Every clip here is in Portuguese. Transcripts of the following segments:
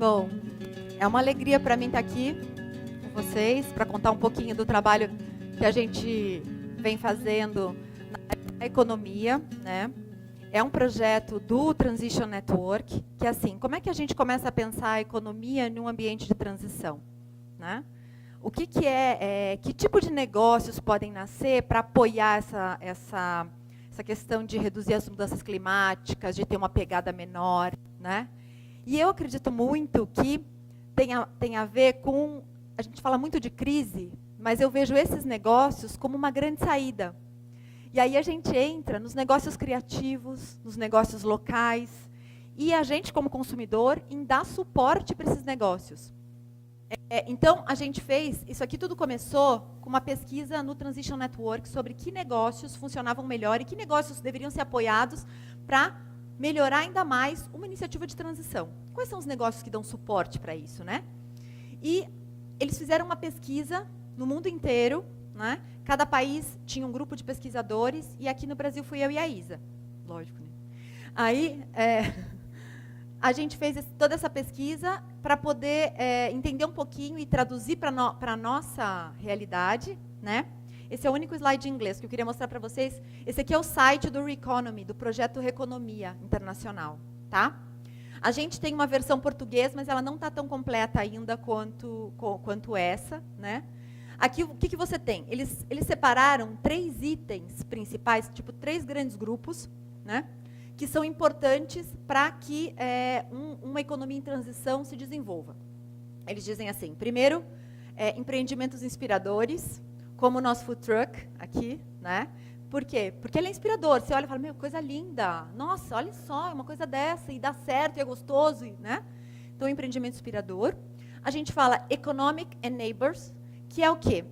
Bom, é uma alegria para mim estar aqui com vocês, para contar um pouquinho do trabalho que a gente vem fazendo na economia, né? É um projeto do Transition Network, que é assim, como é que a gente começa a pensar a economia num ambiente de transição, né? O que que tipo de negócios podem nascer para apoiar essa questão de reduzir as mudanças climáticas, de ter uma pegada menor, né? E eu acredito muito que tem a ver com, a gente fala muito de crise, mas eu vejo esses negócios como uma grande saída. E aí a gente entra nos negócios criativos, nos negócios locais, e a gente, como consumidor, em dar suporte para esses negócios. Então, a gente fez, isso aqui tudo começou com uma pesquisa no Transition Network sobre que negócios funcionavam melhor e que negócios deveriam ser apoiados para melhorar ainda mais uma iniciativa de transição. Quais são os negócios que dão suporte para isso, né? E eles fizeram uma pesquisa no mundo inteiro, né? Cada país tinha um grupo de pesquisadores, e aqui no Brasil fui eu e a Isa. Lógico, né? Aí, a gente fez toda essa pesquisa para poder entender um pouquinho e traduzir para a nossa realidade, né? Esse é o único slide em inglês que eu queria mostrar para vocês. Esse aqui é o site do Reconomy, do projeto Reconomia Internacional, tá? A gente tem uma versão portuguesa, mas ela não está tão completa ainda quanto essa, né? Aqui, o que você tem? Eles separaram 3 itens principais, tipo 3 grandes grupos, né? Que são importantes para que uma economia em transição se desenvolva. Eles dizem assim, primeiro, empreendimentos inspiradores, como o nosso food truck aqui, né? Por quê? Porque ele é inspirador. Você olha e fala, meu, coisa linda. Nossa, olha só, uma coisa dessa, e dá certo, e é gostoso, né? Então, empreendimento inspirador. A gente fala economic enablers, que é o quê?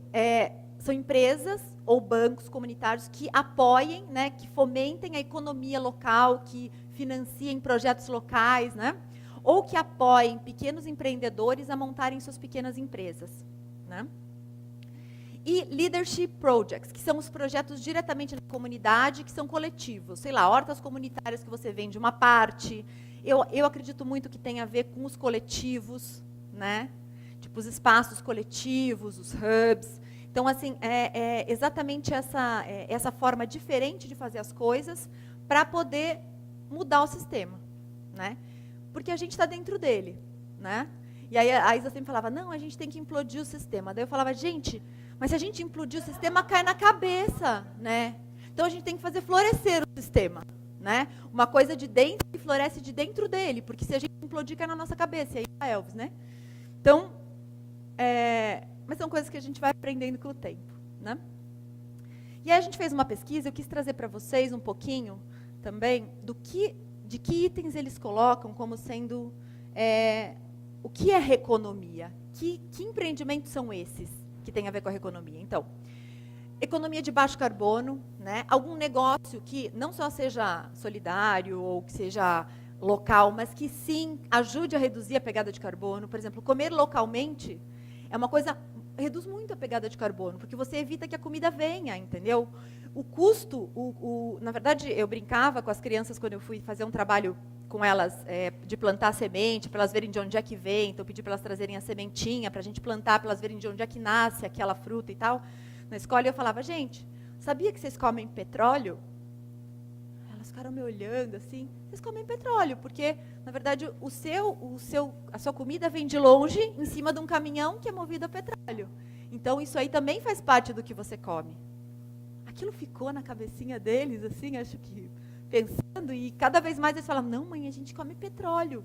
São empresas ou bancos comunitários que apoiem, né, que fomentem a economia local, que financiem projetos locais, né? Ou que apoiem pequenos empreendedores a montarem suas pequenas empresas, né? E leadership projects, que são os projetos diretamente na comunidade, que são coletivos. Sei lá, hortas comunitárias que você vende uma parte. Eu acredito muito que tem a ver com os coletivos, né? Tipo, os espaços coletivos, os hubs. Então, assim, é exatamente essa forma diferente de fazer as coisas para poder mudar o sistema, né? Porque a gente está dentro dele, né? E aí a Isa sempre falava, não, a gente tem que implodir o sistema. Daí eu falava, gente, mas se a gente implodir o sistema, cai na cabeça, né? Então a gente tem que fazer florescer o sistema, né? Uma coisa de dentro que floresce de dentro dele, porque se a gente implodir, cai na nossa cabeça. E aí a Elvis, né? Então, mas são coisas que a gente vai aprendendo com o tempo, né? E aí a gente fez uma pesquisa, eu quis trazer para vocês um pouquinho também de que itens eles colocam como sendo o que é reconomia, que empreendimentos são esses que tem a ver com a reconomia. Então, economia de baixo carbono, né? Algum negócio que não só seja solidário ou que seja local, mas que sim ajude a reduzir a pegada de carbono. Por exemplo, comer localmente é uma coisa, reduz muito a pegada de carbono, porque você evita que a comida venha, entendeu? O custo, na verdade, eu brincava com as crianças quando eu fui fazer um trabalho com elas de plantar semente, para elas verem de onde é que vem, então eu pedi para elas trazerem a sementinha, para a gente plantar, para elas verem de onde é que nasce aquela fruta e tal. Na escola eu falava, gente, sabia que vocês comem petróleo? Elas ficaram me olhando assim, vocês comem petróleo, porque, na verdade, a sua comida vem de longe, em cima de um caminhão que é movido a petróleo. Então, isso aí também faz parte do que você come. Aquilo ficou na cabecinha deles, assim, acho que pensando, e cada vez mais eles falam, não, mãe, a gente come petróleo.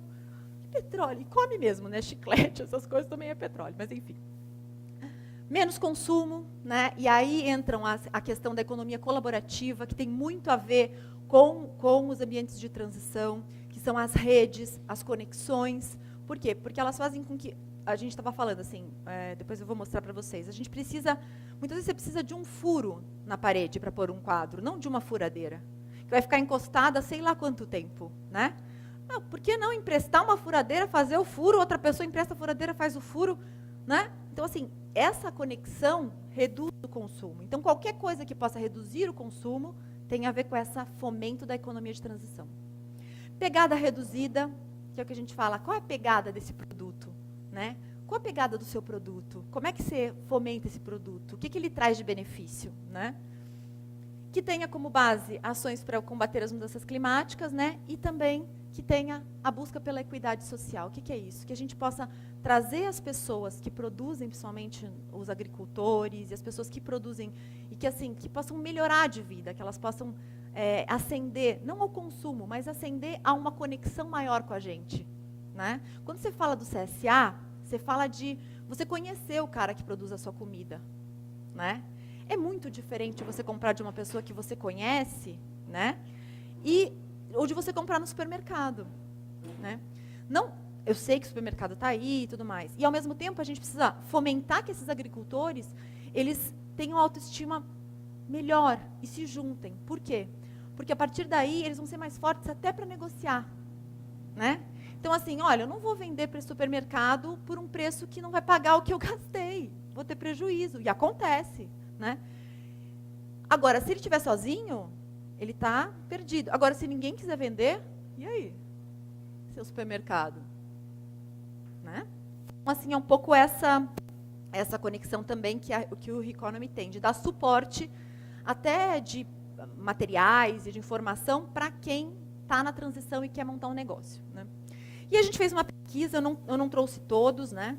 Petróleo, e come mesmo, né? Chiclete, essas coisas também é petróleo, mas enfim. Menos consumo, né? E aí entram a questão da economia colaborativa, que tem muito a ver com os ambientes de transição, que são as redes, as conexões. Por quê? Porque elas fazem com que, a gente estava falando assim, depois eu vou mostrar para vocês, a gente precisa, muitas vezes você precisa de um furo na parede para pôr um quadro, não de uma furadeira, que vai ficar encostada sei lá quanto tempo, né? Não, por que não emprestar uma furadeira, fazer o furo, outra pessoa empresta a furadeira, faz o furo, né? Então, assim, essa conexão reduz o consumo. Então, qualquer coisa que possa reduzir o consumo tem a ver com esse fomento da economia de transição. Pegada reduzida, que é o que a gente fala, qual é a pegada desse produto, né? Qual a pegada do seu produto? Como é que você fomenta esse produto? O que ele traz de benefício, né? Que tenha como base ações para combater as mudanças climáticas, né? E também que tenha a busca pela equidade social. O que é isso? Que a gente possa trazer as pessoas que produzem, principalmente os agricultores e as pessoas que produzem, e que, assim, que possam melhorar de vida, que elas possam ascender, não ao consumo, mas ascender a uma conexão maior com a gente, né? Quando você fala do CSA, você fala de você conhecer o cara que produz a sua comida, né? É muito diferente você comprar de uma pessoa que você conhece, né? Ou de você comprar no supermercado, né? Não, eu sei que o supermercado está aí e tudo mais. E, ao mesmo tempo, a gente precisa fomentar que esses agricultores, eles tenham autoestima melhor e se juntem. Por quê? Porque, a partir daí, eles vão ser mais fortes até para negociar, né? Então, assim, olha, eu não vou vender para esse supermercado por um preço que não vai pagar o que eu gastei. Vou ter prejuízo. E acontece, né? Agora, se ele estiver sozinho, ele está perdido. Agora, se ninguém quiser vender, e aí? Seu supermercado, né? Então, assim, é um pouco essa conexão também que o Reconomy tem, de dar suporte até de materiais e de informação para quem está na transição e quer montar um negócio, né? E a gente fez uma pesquisa, eu não trouxe todos, né?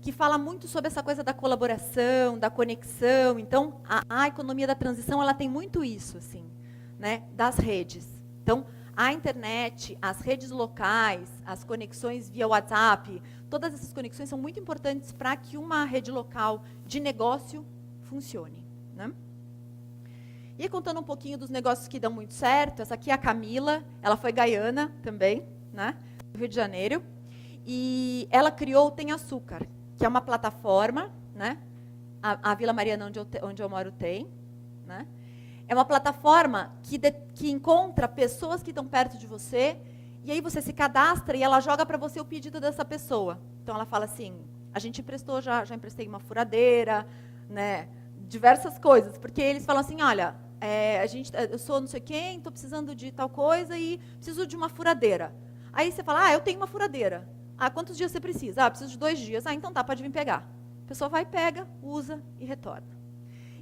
Que fala muito sobre essa coisa da colaboração, da conexão. Então, a economia da transição, ela tem muito isso, assim, né? Das redes. Então, a internet, as redes locais, as conexões via WhatsApp, todas essas conexões são muito importantes para que uma rede local de negócio funcione, né? E aí, contando um pouquinho dos negócios que dão muito certo, essa aqui é a Camila, ela foi gaiana também, né? Do Rio de Janeiro. E ela criou o Tem Açúcar, que é uma plataforma, né? A Vila Mariana, onde eu moro, tem, né? É uma plataforma que encontra pessoas que estão perto de você, e aí você se cadastra e ela joga para você o pedido dessa pessoa. Então ela fala assim, a gente emprestou, já emprestei uma furadeira, né? Diversas coisas, porque eles falam assim, olha, eu sou não sei quem, estou precisando de tal coisa e preciso de uma furadeira. Aí você fala, eu tenho uma furadeira. Quantos dias você precisa? Preciso de 2 dias. Então tá, pode vir pegar. A pessoa vai, pega, usa e retorna.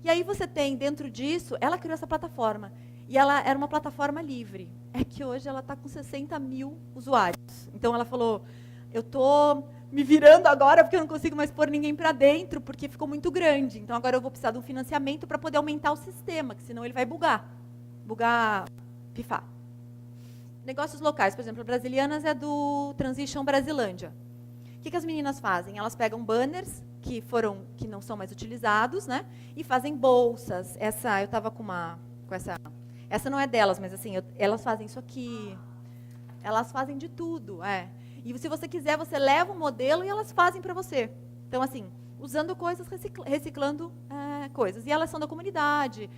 E aí você tem, dentro disso, ela criou essa plataforma. E ela era uma plataforma livre. É que hoje ela está com 60 mil usuários. Então ela falou, eu estou me virando agora porque eu não consigo mais pôr ninguém para dentro, porque ficou muito grande. Então agora eu vou precisar de um financiamento para poder aumentar o sistema, que senão ele vai bugar. Pifar. Negócios locais, por exemplo, a Brasilianas é do Transition Brasilândia. O que as meninas fazem? Elas pegam banners que não são mais utilizados, né? E fazem bolsas. Eu estava com essa. Essa não é delas, mas assim, elas fazem isso aqui. Elas fazem de tudo, E se você quiser, você leva um modelo e elas fazem para você. Então, assim, usando coisas, reciclando coisas. E elas são da comunidade.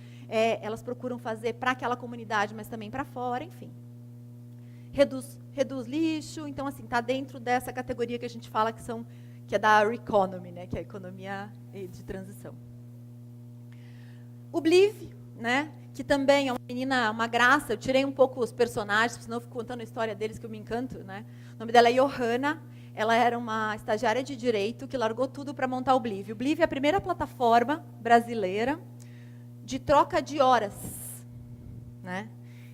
Elas procuram fazer para aquela comunidade, mas também para fora, enfim. Reduz lixo, então assim, está dentro dessa categoria que a gente fala que é da Reconomy, né, que é a economia de transição. O Bliv, né, que também é uma menina, uma graça, eu tirei um pouco os personagens, senão eu fico contando a história deles que eu me encanto, né. O nome dela é Johanna, ela era uma estagiária de direito que largou tudo para montar o Bliv. O Bliv é a primeira plataforma brasileira de troca de horas, né.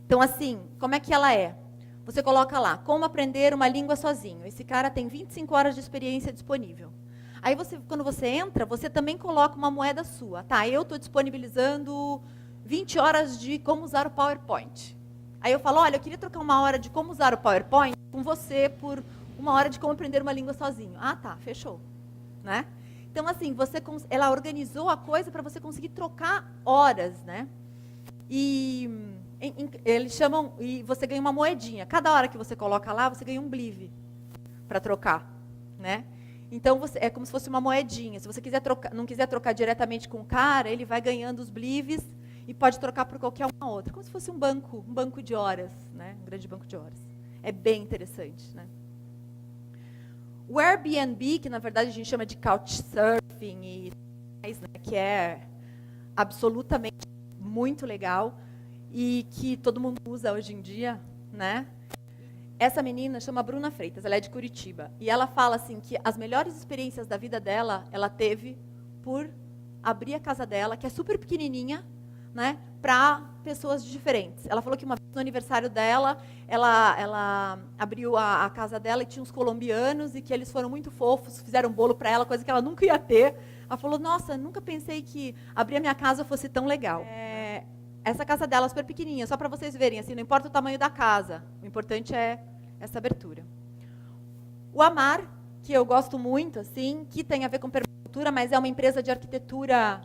Então assim, como é que ela é? Você coloca lá, como aprender uma língua sozinho. Esse cara tem 25 horas de experiência disponível. Aí, quando você entra, você também coloca uma moeda sua. Tá, eu estou disponibilizando 20 horas de como usar o PowerPoint. Aí eu falo, olha, eu queria trocar 1 hora de como usar o PowerPoint com você por 1 hora de como aprender uma língua sozinho. Tá, fechou. Né? Então, assim, ela organizou a coisa para você conseguir trocar horas, né? Eles chamam, e você ganha uma moedinha. Cada hora que você coloca lá, você ganha um Bliv para trocar, né? Então, é como se fosse uma moedinha. Se você não quiser trocar diretamente com o cara, ele vai ganhando os Blivs e pode trocar por qualquer uma outra. Como se fosse um banco de horas, né? Um grande banco de horas. É bem interessante, né? O Airbnb, que na verdade a gente chama de Couchsurfing, né, que é absolutamente muito legal, e que todo mundo usa hoje em dia, né? Essa menina chama Bruna Freitas, ela é de Curitiba. E ela fala assim que as melhores experiências da vida dela, ela teve por abrir a casa dela, que é super pequenininha, né, para pessoas diferentes. Ela falou que uma vez no aniversário dela, ela abriu a casa dela e tinha uns colombianos e que eles foram muito fofos, fizeram um bolo para ela, coisa que ela nunca ia ter. Ela falou, nossa, nunca pensei que abrir a minha casa fosse tão legal. Essa casa dela é super pequenininha, só para vocês verem, assim, não importa o tamanho da casa, o importante é essa abertura. O Amar, que eu gosto muito, assim, que tem a ver com permacultura, mas é uma empresa de arquitetura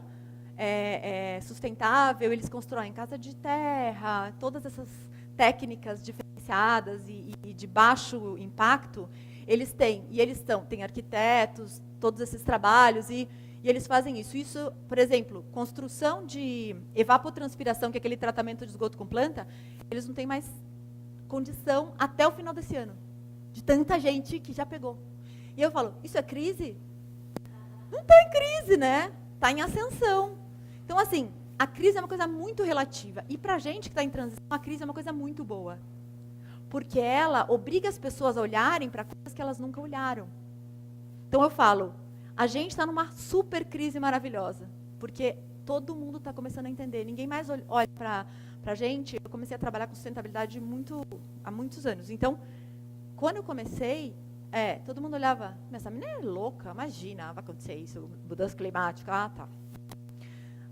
sustentável, eles constroem casa de terra, todas essas técnicas diferenciadas e de baixo impacto, eles têm, e eles têm arquitetos, todos esses trabalhos, e eles fazem isso. Isso, por exemplo, construção de evapotranspiração, que é aquele tratamento de esgoto com planta, eles não têm mais condição até o final desse ano, de tanta gente que já pegou. E eu falo, isso é crise? Não está em crise, né? Está em ascensão. Então, assim, a crise é uma coisa muito relativa. E para a gente que está em transição, a crise é uma coisa muito boa. Porque ela obriga as pessoas a olharem para coisas que elas nunca olharam. Então, eu falo, a gente está numa super crise maravilhosa. Porque todo mundo está começando a entender. Ninguém mais olha para a gente. Eu comecei a trabalhar com sustentabilidade há muitos anos. Então, quando eu comecei, todo mundo olhava, essa menina é louca, imagina, vai acontecer isso, mudança climática, tá.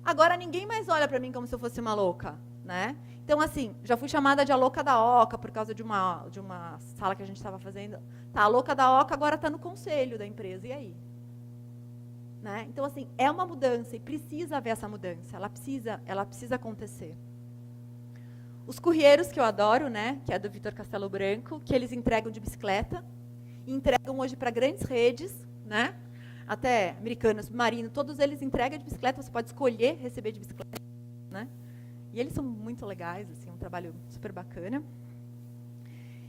Agora ninguém mais olha para mim como se eu fosse uma louca, né? Então, assim, já fui chamada de a louca da Oca por causa de uma sala que a gente estava fazendo. Tá, a louca da Oca agora está no conselho da empresa, e aí? Né? Então, assim, é uma mudança e precisa haver essa mudança, ela precisa acontecer. Os courieiros que eu adoro, né, que é do Vitor Castelo Branco, que eles entregam de bicicleta, e entregam hoje para grandes redes, né? Até Americanas, Submarino, todos eles entregam de bicicleta, você pode escolher receber de bicicleta, né? E eles são muito legais, assim, um trabalho super bacana.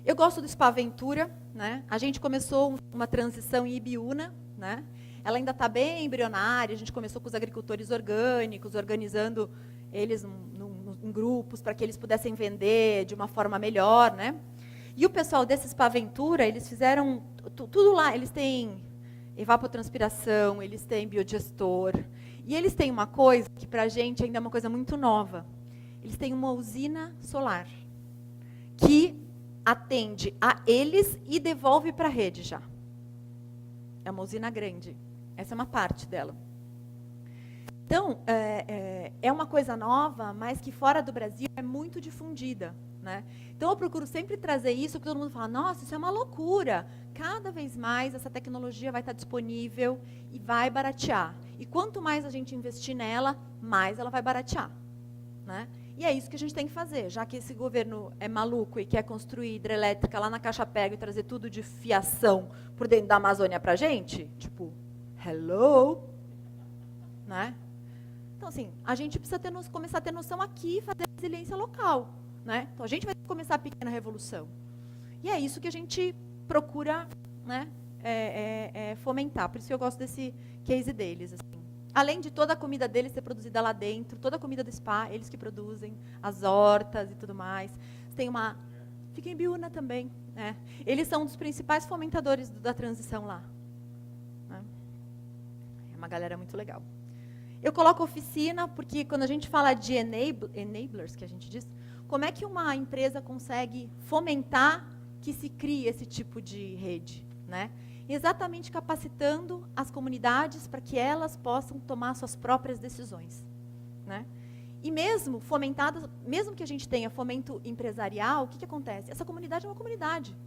Eu gosto do Spa Ventura, né? A gente começou uma transição em Ibiúna, né? Ela ainda está bem embrionária, a gente começou com os agricultores orgânicos, organizando eles em grupos para que eles pudessem vender de uma forma melhor, né? E o pessoal desse Spa Ventura, eles fizeram tudo lá, eles têm evapotranspiração, eles têm biodigestor, e eles têm uma coisa que para a gente ainda é uma coisa muito nova. Eles têm uma usina solar que atende a eles e devolve para a rede já. É uma usina grande. Essa é uma parte dela. Então, é uma coisa nova, mas que fora do Brasil é muito difundida, né? Então, eu procuro sempre trazer isso, porque todo mundo fala, nossa, isso é uma loucura. Cada vez mais essa tecnologia vai estar disponível e vai baratear. E quanto mais a gente investir nela, mais ela vai baratear, né? E é isso que a gente tem que fazer, já que esse governo é maluco e quer construir hidrelétrica lá na Caixa Pega e trazer tudo de fiação por dentro da Amazônia pra gente, tipo, hello, né? Então, assim, a gente precisa começar a ter noção aqui e fazer resiliência local, né? Então, a gente vai começar a pequena revolução. E é isso que a gente procura, né, fomentar. Por isso que eu gosto desse case deles. Assim. Além de toda a comida deles ser produzida lá dentro, toda a comida do spa, eles que produzem, as hortas e tudo mais. Tem uma... Fica em Biúna também. Né? Eles são um dos principais fomentadores da transição lá. Né? É uma galera muito legal. Eu coloco oficina, porque quando a gente fala de enablers, que a gente diz, como é que uma empresa consegue fomentar que se crie esse tipo de rede? Né? Exatamente capacitando as comunidades para que elas possam tomar suas próprias decisões. Né? E mesmo fomentadas, mesmo que a gente tenha fomento empresarial, o que acontece? Essa comunidade é uma comunidade.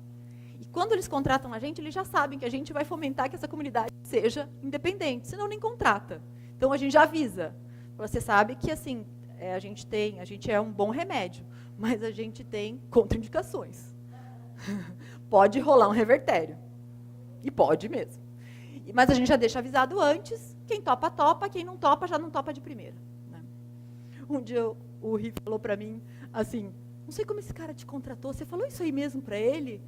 E quando eles contratam a gente, eles já sabem que a gente vai fomentar que essa comunidade seja independente, senão nem contrata. Então, a gente já avisa. Você sabe que, assim, a gente é um bom remédio, mas a gente tem contraindicações. Pode rolar um revertério. E pode mesmo. Mas a gente já deixa avisado antes. Quem topa, topa. Quem não topa, já não topa de primeira. Né? Um dia o Ri falou para mim, assim, não sei como esse cara te contratou, você falou isso aí mesmo para ele?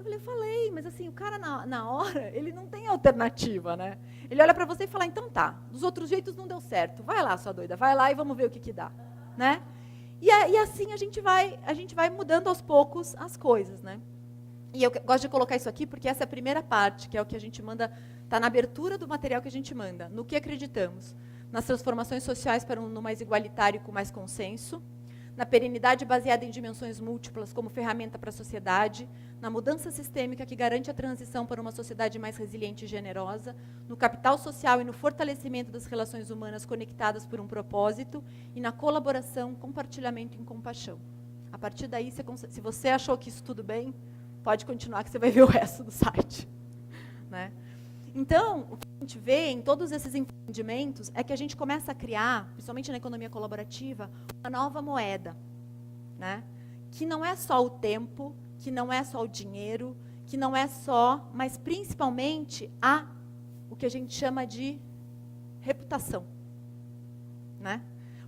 Eu falei, mas assim, o cara na hora, ele não tem alternativa, né? Ele olha para você e fala, então tá, dos outros jeitos não deu certo, vai lá, sua doida, vai lá e vamos ver o que dá, né? E assim a gente vai mudando aos poucos as coisas, né? E eu gosto de colocar isso aqui porque essa é a primeira parte, que é o que a gente manda, está na abertura do material que a gente manda. No que acreditamos? Nas transformações sociais para um mundo mais igualitário e com mais consenso, na perenidade baseada em dimensões múltiplas como ferramenta para a sociedade, na mudança sistêmica que garante a transição para uma sociedade mais resiliente e generosa, no capital social e no fortalecimento das relações humanas conectadas por um propósito e na colaboração, compartilhamento e compaixão. A partir daí, se você achou que isso tudo bem, pode continuar que você vai ver o resto do site. Né? Então, o que a gente vê em todos esses empreendimentos é que a gente começa a criar, principalmente na economia colaborativa, uma nova moeda, né? Que não é só o tempo, que não é só o dinheiro, que não é só, mas principalmente o que a gente chama de reputação. Né?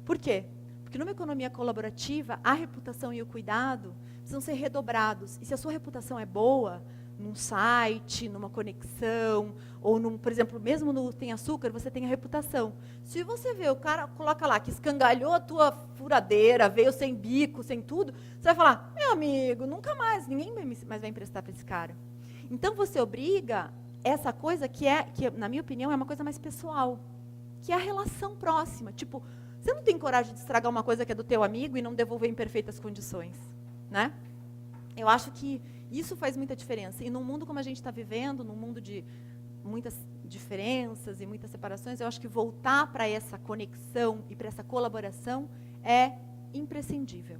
Por quê? Porque numa economia colaborativa, a reputação e o cuidado precisam ser redobrados. E se a sua reputação é boa, num site, numa conexão, ou, por exemplo, mesmo no Tem Açúcar, você tem a reputação. Se você vê, o cara coloca lá que escangalhou a tua furadeira, veio sem bico, sem tudo, você vai falar, meu amigo, nunca mais, ninguém mais vai emprestar para esse cara. Então você obriga essa coisa que, na minha opinião, é uma coisa mais pessoal, que é a relação próxima. Tipo, você não tem coragem de estragar uma coisa que é do teu amigo e não devolver em perfeitas condições, né? Eu acho que isso faz muita diferença. E num mundo como a gente está vivendo, num mundo de muitas diferenças e muitas separações, eu acho que voltar para essa conexão e para essa colaboração é imprescindível.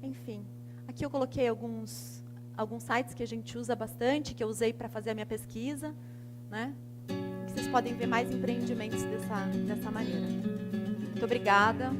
Enfim, aqui eu coloquei alguns sites que a gente usa bastante, que eu usei para fazer a minha pesquisa, né? Que vocês podem ver mais empreendimentos dessa maneira. Muito obrigada.